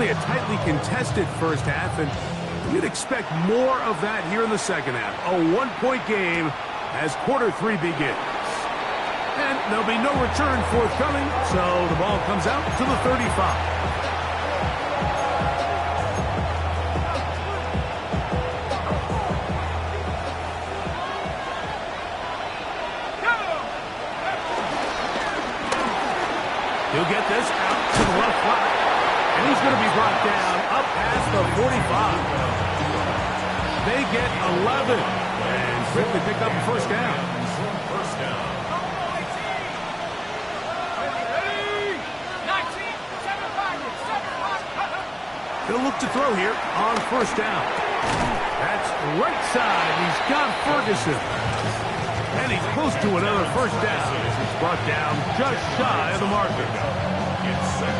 Certainly a tightly contested first half, and you'd expect more of that here in the second half. A one-point game as quarter 3 begins. And there'll be no return forthcoming, so the ball comes out to the 35. He'll get this out to the left flat. And he's going to be brought down up past the 45. They get 11 and quickly pick up a first down. First down. He'll look to throw here on first down. That's right side. He's got Ferguson. And he's close to another first down. He's brought down just shy of the marker.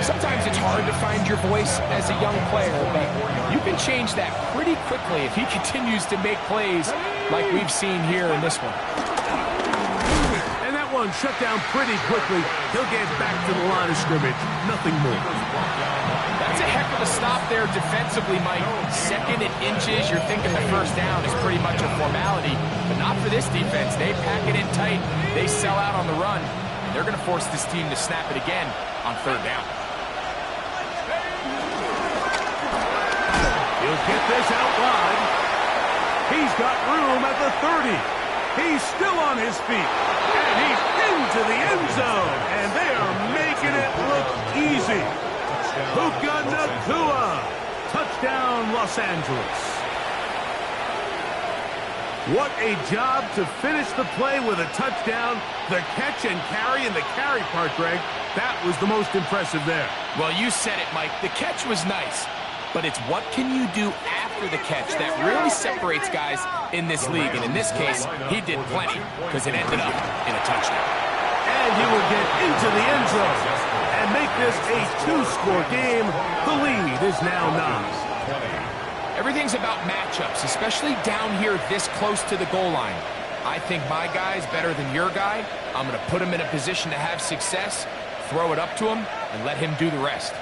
Sometimes it's hard to find your voice as a young player, but you can change that pretty quickly if he continues to make plays like we've seen here in this one. And that one shut down pretty quickly. He'll get back to the line of scrimmage. Nothing more. That's a heck of a stop there defensively, Mike. Second and inches, you're thinking the first down is pretty much a formality, but not for this defense. They pack it in tight. They sell out on the run. They're going to force this team to snap it again on third down. He'll get this out wide. He's got room at the 30. He's still on his feet. And he's into the end zone. And they are making it look easy. Puka Nacua. Touchdown, Los Angeles. What a job to finish the play with a touchdown. The catch and carry, and the carry part, Greg, that was the most impressive there. Well, you said it, Mike. The catch was nice, but it's what can you do after the catch that really separates guys in this league. And in this case, he did plenty because it ended up in a touchdown. And he will get into the end zone and make this a 2-score game. The lead is now 9. Everything's about matchups, especially down here this close to the goal line. I think my guy's better than your guy. I'm going to put him in a position to have success, throw it up to him, and let him do the rest.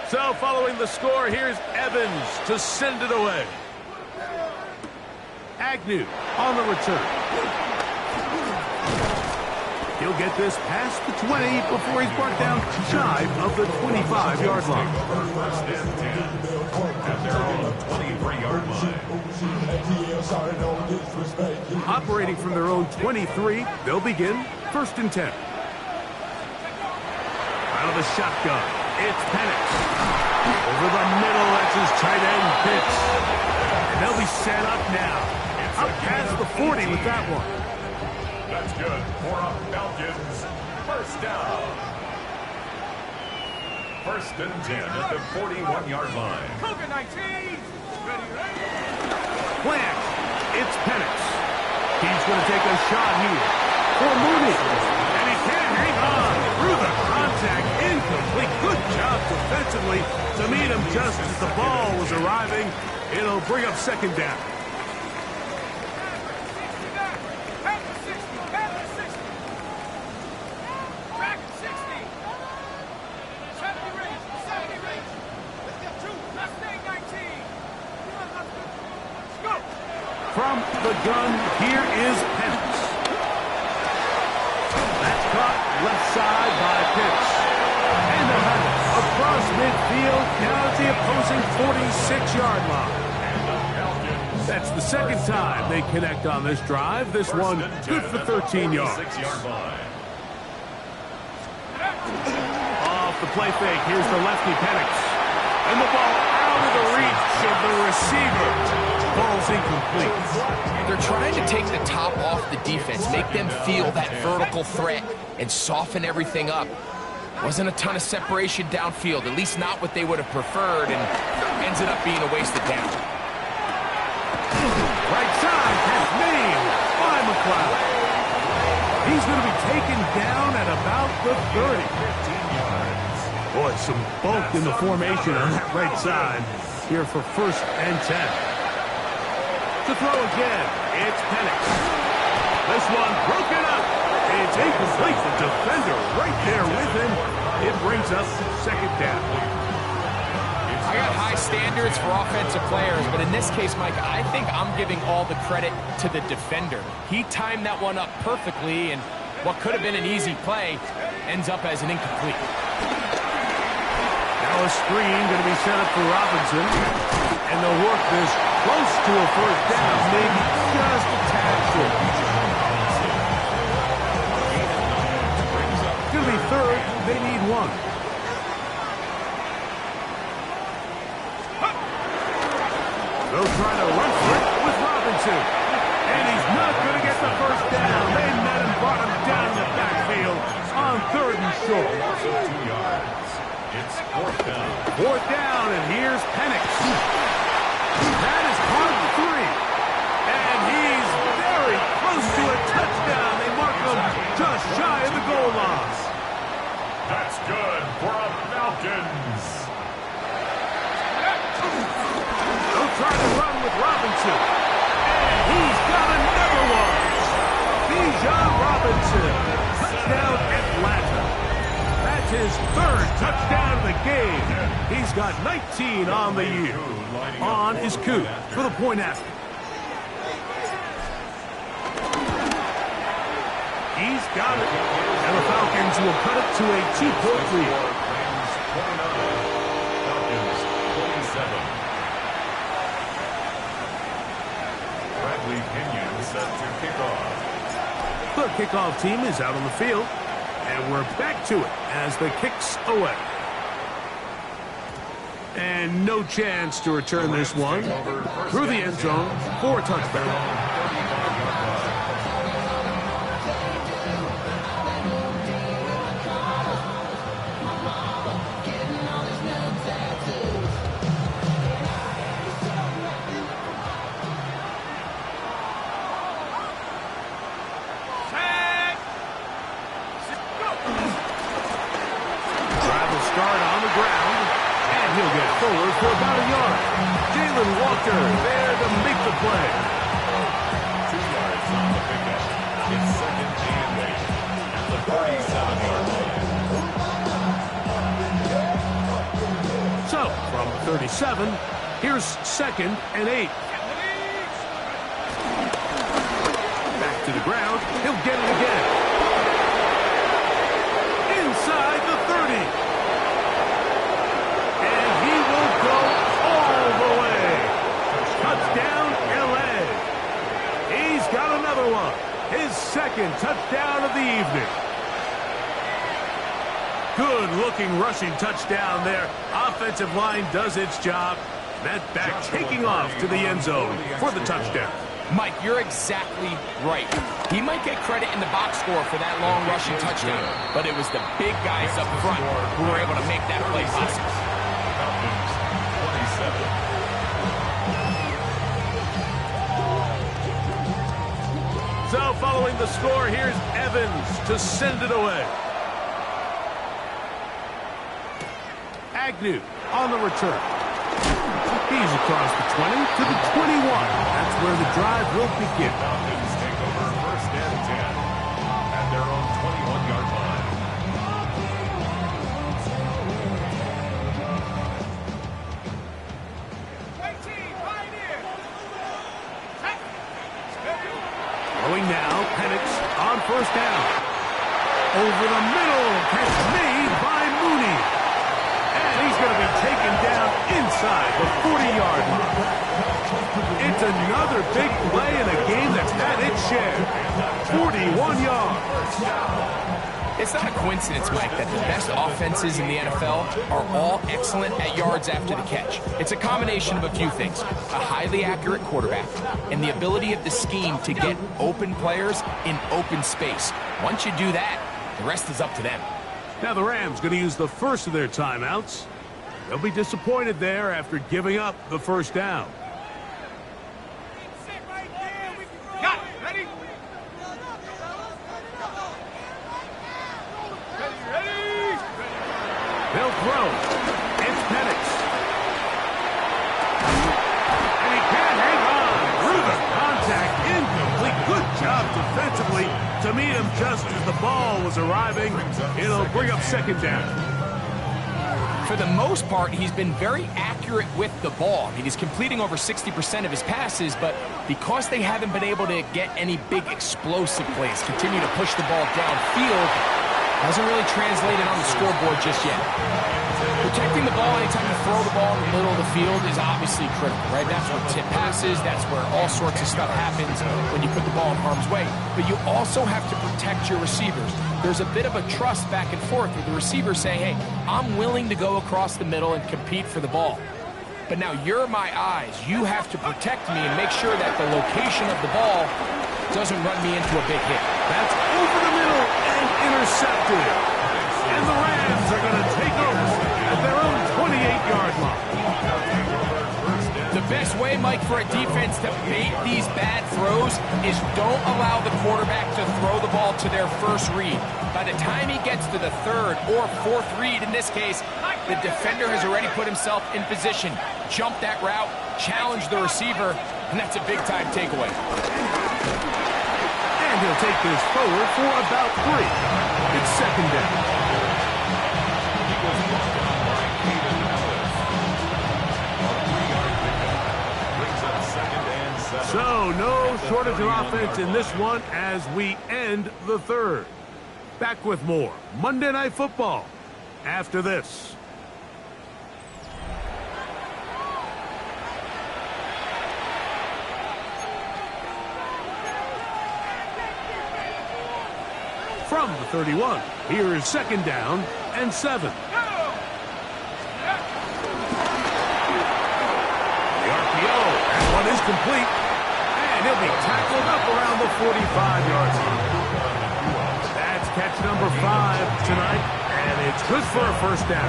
So following the score, here's Evans to send it away. Agnew on the return. He'll get this past the 20 before he's brought down shy of the 25-yard line. First and 10. And they're on the 23-yard line. Operating from their own 23, they'll begin first and 10. Out of the shotgun, it's Penix. Over the middle, that's his tight end, Pitts. And they'll be set up now. Up past the 40 with that one. That's good for a Falcons first down. First and 10 at the 41-yard line. Plant, it's Penix. He's going to take a shot here for Mooney. And he can't hang on through the contact. Incomplete. Good job defensively to meet him just as the ball was arriving. It'll bring up second down. From the gun, here is Penix. That's caught left side by Pitts. And they'll have it across midfield down at the opposing 46-yard line. That's the second time they connect on this drive. This one good for 13 yards. Off the play fake, here's the lefty Penix. And the ball out of the reach of the receiver. Ball's incomplete. They're trying to take the top off the defense, make them feel that vertical threat, and soften everything up. Wasn't a ton of separation downfield, at least not what they would have preferred, and ends up being a wasted down. Right side, that's made by McLeod. He's going to be taken down at about the 30. Boy, some bulk in the formation on that right side here for first and 10. To throw again, it's Penix. This one broken up. It's incomplete. The defender right there with him. It brings up second down. I got high standards for offensive players, but in this case, Mike, I think I'm giving all the credit to the defender. He timed that one up perfectly, and what could have been an easy play ends up as an incomplete. Now a screen going to be set up for Robinson, and they'll work this close to a first down, maybe just a tad short. Going to be third, they need one. They'll try to run for it with Robinson. And he's not going to get the first down. They met him, brought him down the backfield on third and short. 2 yards. It's fourth down. Fourth down, and here's Penix. That is caught at 3. And he's very close to a touchdown. They mark him just shy of the goal line. That's good for a Falcons. They'll try to run with Robinson. And he's got another one. Bijan Robinson. Touchdown Atlanta. That's his third touchdown of the game. He's got 19 on the year. On is Koo for the point after. He's got it. And the Falcons will cut it to a 2-point lead. Falcons 27. Bradley Pinion set to kick off. The kickoff team is out on the field. And we're back to it as the kick's away. And no chance to return this one through the end zone for a touchdown. Forward for about a yard. Jalen Walker there to make the play. 2 yards on the pickup. It's second and 8 at the 37-yard line. So, from 37, here's second and 8. Back to the ground. He'll get it again. Inside the 30. Touchdown, L.A. He's got another one. His second touchdown of the evening. Good-looking rushing touchdown there. Offensive line does its job. That back taking off to the end zone for the touchdown. Mike, you're exactly right. He might get credit in the box score for that long rushing touchdown, but it was the big guys up front who were able to make that play possible. Falcons 27. So following the score, here's Evans to send it away. Agnew on the return. He's across the 20 to the 21. That's where the drive will begin. Falcons take over first and 10 at their own 21-yard line. Going now, Penix on first down. Over the middle, catch made by Mooney. And he's going to be taken down inside the 40-yard line. It's another big play in a game that's had its share. 41 yards. It's not a coincidence, Mike, that the best offenses in the NFL are all excellent at yards after the catch. It's a combination of a few things. A highly accurate quarterback and the ability of the scheme to get open players in open space. Once you do that, the rest is up to them. Now the Rams going to use the first of their timeouts. They'll be disappointed there after giving up the first down. They'll throw. It's Penix. And he can't hang on through the contact. Incomplete. Good job defensively to meet him just as the ball was arriving. It'll bring up second down. For the most part, he's been very accurate accurate with the ball. I mean, he's completing over 60% of his passes, but because they haven't been able to get any big explosive plays, continue to push the ball downfield, hasn't really translated on the scoreboard just yet. Protecting the ball anytime you throw the ball in the middle of the field is obviously critical, right? That's where tip passes, that's where all sorts of stuff happens when you put the ball in harm's way. But you also have to protect your receivers. There's a bit of a trust back and forth with the receiver saying, hey, I'm willing to go across the middle and compete for the ball. But now you're my eyes. You have to protect me and make sure that the location of the ball doesn't run me into a big hit. That's over the middle and intercepted. And the Rams are going to take over at their own 28-yard line. The best way, Mike, for a defense to bait these bad throws is don't allow the quarterback to throw the ball to their first read. By the time he gets to the third or fourth read, in this case, the defender has already put himself in position, jump that route, challenge the receiver, and that's a big-time takeaway. And he'll take this forward for about 3. It's second down. So, no shortage of offense in this one as we end the third. Back with more Monday Night Football after this. From the 31, here is second down and 7. The RPO, that one is complete. And he'll be tackled up around the 45-yard line. That's catch number 5 tonight, and it's good for a first down.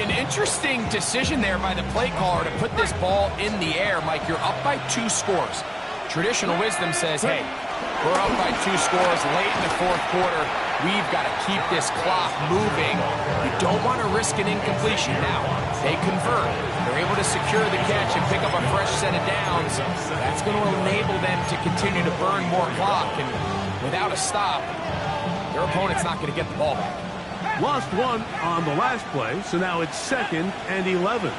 An interesting decision there by the play caller to put this ball in the air. Mike, you're up by 2 scores. Traditional wisdom says, hey, we're up by 2 scores late in the fourth quarter. We've got to keep this clock moving. You don't want to risk an incompletion. Now, they convert. They're able to secure the catch and pick up a fresh set of downs. That's going to enable them to continue to burn more clock. And without a stop, their opponent's not going to get the ball back. Lost 1 on the last play, so now it's second and 11.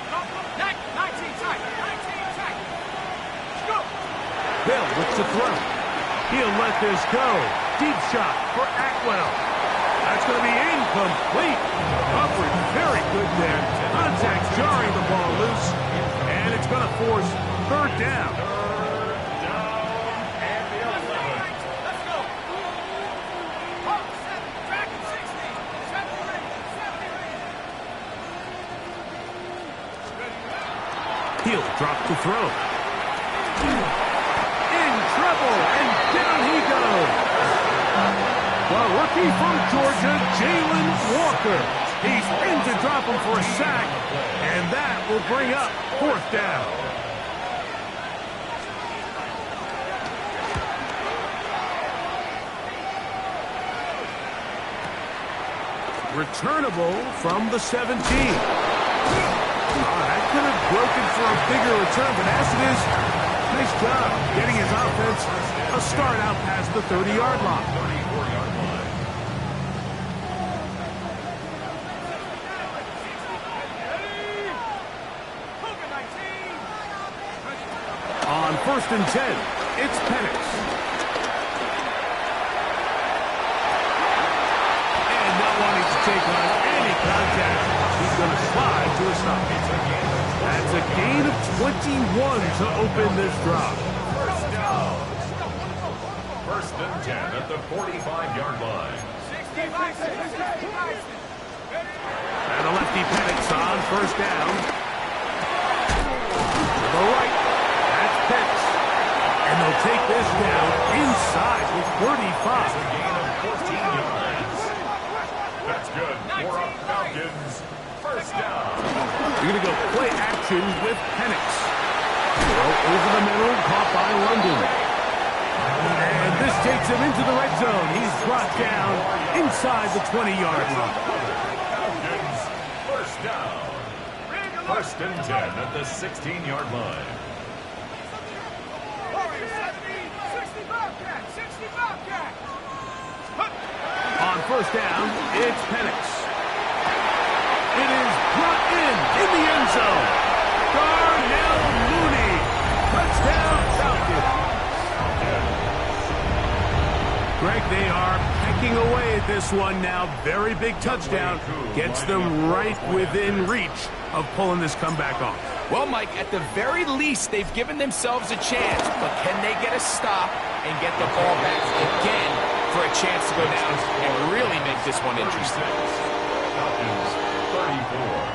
Hill looks to throw. He'll let this go. Deep shot for Atwell. That's going to be incomplete. Coverage very good there. Contact jarring the ball loose. And it's going to force third down. He'll drop to throw. And down he goes. The rookie from Georgia, Jalen Walker. He's in to drop him for a sack, and that will bring up fourth down. Returnable from the 17. That could have broken for a bigger return, but as it is, nice job getting his offense a start out past the 30-yard line. On first and 10, it's Penix. And not wanting to take on any contact, he's going to slide to a stop. That's a gain of 21 to open this drive. First and 10 at the 45-yard line. And a lefty Penix on first down. To the right, that's Pitts. And they'll take this down inside with 35. That's a gain of 14 yards. That's good for a Falcons first down. You're going to go play action with Penix. Over the middle, caught by London. And this takes him into the red zone. He's brought down inside the 20-yard line. Falcons first down. First and 10 at the 16-yard line. On first down, it's Penix. It is brought in the end zone. Darnell Mooney. Touchdown, Falcons. Greg, they are pecking away at this one now. Very big touchdown. Gets them right within reach of pulling this comeback off. Well, Mike, at the very least, they've given themselves a chance. But can they get a stop and get the ball back again for a chance to go down and really make this one interesting? Falcons 34.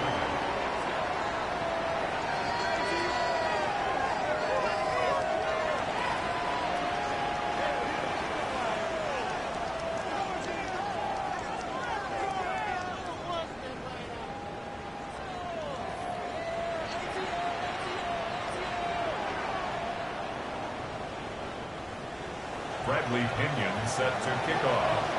Bradley Pinion set to kick off.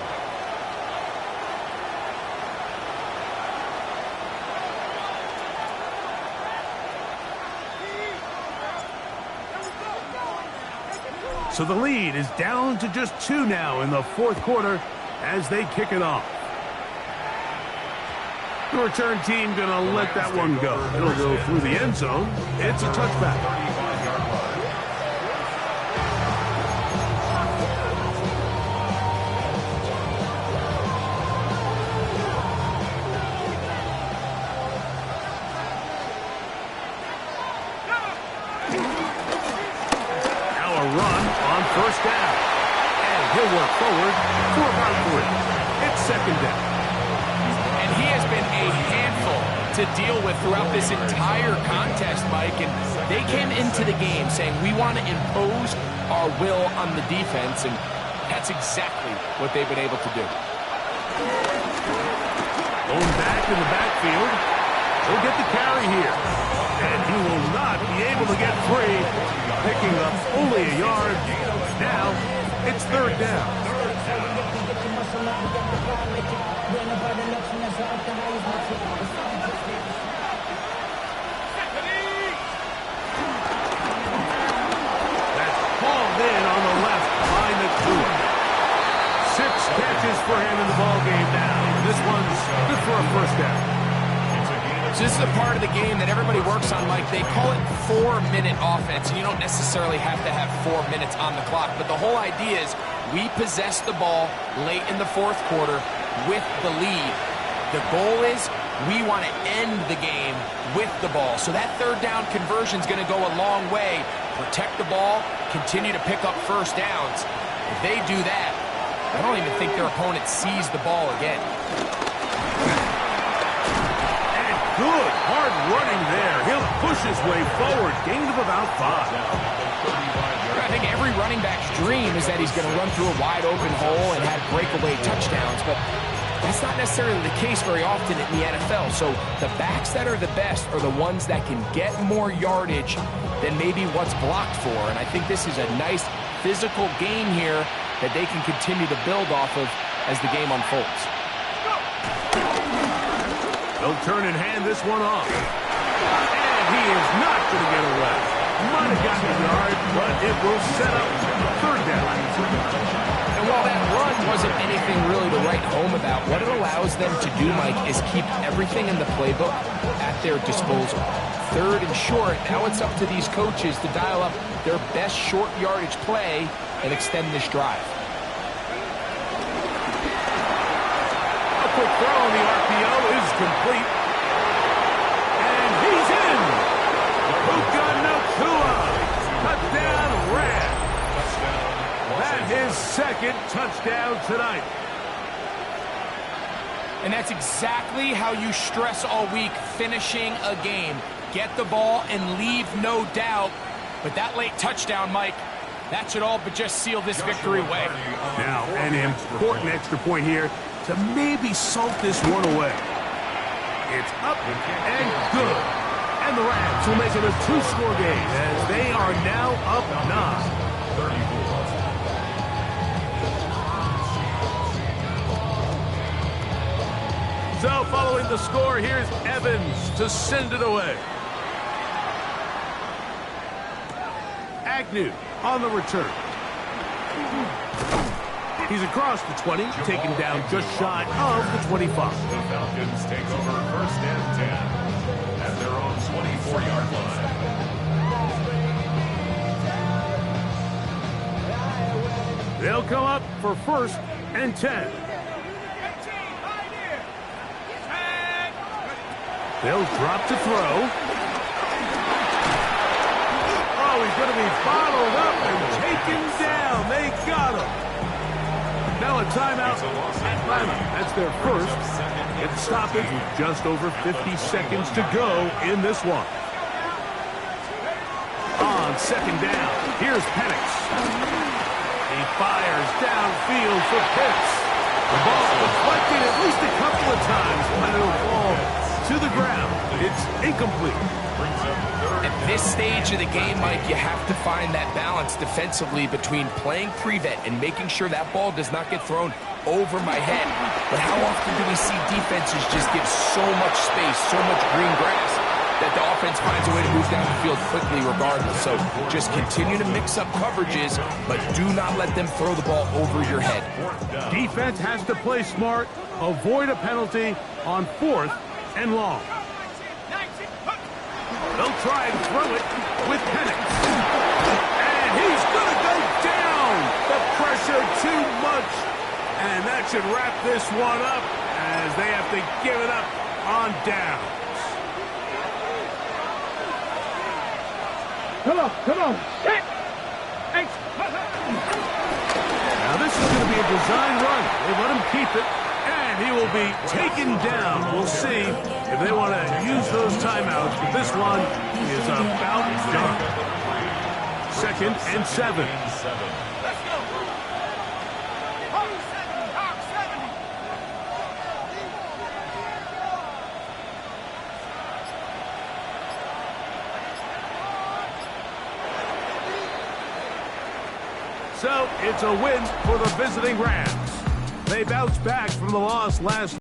So the lead is down to just 2 now in the fourth quarter as they kick it off. The return team going to let that one go. It'll go through the end zone. It's a touchback. 35-yard line. Run on first down. And he'll work forward for about 3. It's second down. And he has been a handful to deal with throughout this entire contest, Mike. And they came into the game saying, we want to impose our will on the defense. And that's exactly what they've been able to do. Going back in the backfield. He'll get the carry here. And he will not be able to get free. Picking up only a yard. Now, it's third down. That's hauled in on the left by Nacua. 6 catches for him in the ballgame now. This one's good for a first down. So this is a part of the game that everybody works on, Mike. They call it 4-minute offense, and you don't necessarily have to have 4 minutes on the clock. But the whole idea is we possess the ball late in the fourth quarter with the lead. The goal is we want to end the game with the ball. So that third down conversion is going to go a long way. Protect the ball, continue to pick up first downs. If they do that, I don't even think their opponent sees the ball again. Good, hard running there. He'll push his way forward. Gain of about 5. I think every running back's dream is that he's going to run through a wide open hole and have breakaway touchdowns, but that's not necessarily the case very often in the NFL. So the backs that are the best are the ones that can get more yardage than maybe what's blocked for. And I think this is a nice physical game here that they can continue to build off of as the game unfolds. They'll turn and hand this one off. And he is not going to get away. Might have gotten a yard, but it will set up third down. And while that run wasn't anything really to write home about, what it allows them to do, Mike, is keep everything in the playbook at their disposal. Third and short, now it's up to these coaches to dial up their best short yardage play and extend this drive. Quick throw on the RPO is complete. And he's in. Puka Nacua. Touchdown, Rams. That his second touchdown tonight. And that's exactly how you stress all week, finishing a game. Get the ball and leave no doubt. But that late touchdown, Mike, that should all but just seal this victory away. Now, an important extra point here to maybe salt this one away. It's up and good. And the Rams will make it a 2-score game as they are now up 9. 34. So following the score, here's Evans to send it away. Agnew on the return. He's across the 20, taken down just shy of the 25. The Falcons take over first and 10 at their own 24-yard line. They'll come up for first and 10. They'll drop to throw. Oh, he's going to be bottled up and taken down. They got him. Now a timeout. Atlanta. That's their first. It's stoppage with just over 50 seconds to go in this one. On second down, here's Penix. He fires downfield for Pitts. The ball deflected at least a couple of times, but it'll fall to the ground. It's incomplete. At this stage of the game, Mike, you have to find that balance defensively between playing prevent and making sure that ball does not get thrown over my head. But how often do we see defenses just give so much space, so much green grass, that the offense finds a way to move down the field quickly regardless? So just continue to mix up coverages, but do not let them throw the ball over your head. Defense has to play smart, avoid a penalty on 4th and long. They'll try and throw it with Penix. And he's going to go down. The pressure too much. And that should wrap this one up as they have to give it up on downs. Come on. Set. Now this is going to be a design run. They let him keep it. And he will be taken down. We'll see if they want to use those timeouts. But this one is about done. 2nd and 7. Let's go. So it's a win for the visiting Rams. They bounced back from the loss last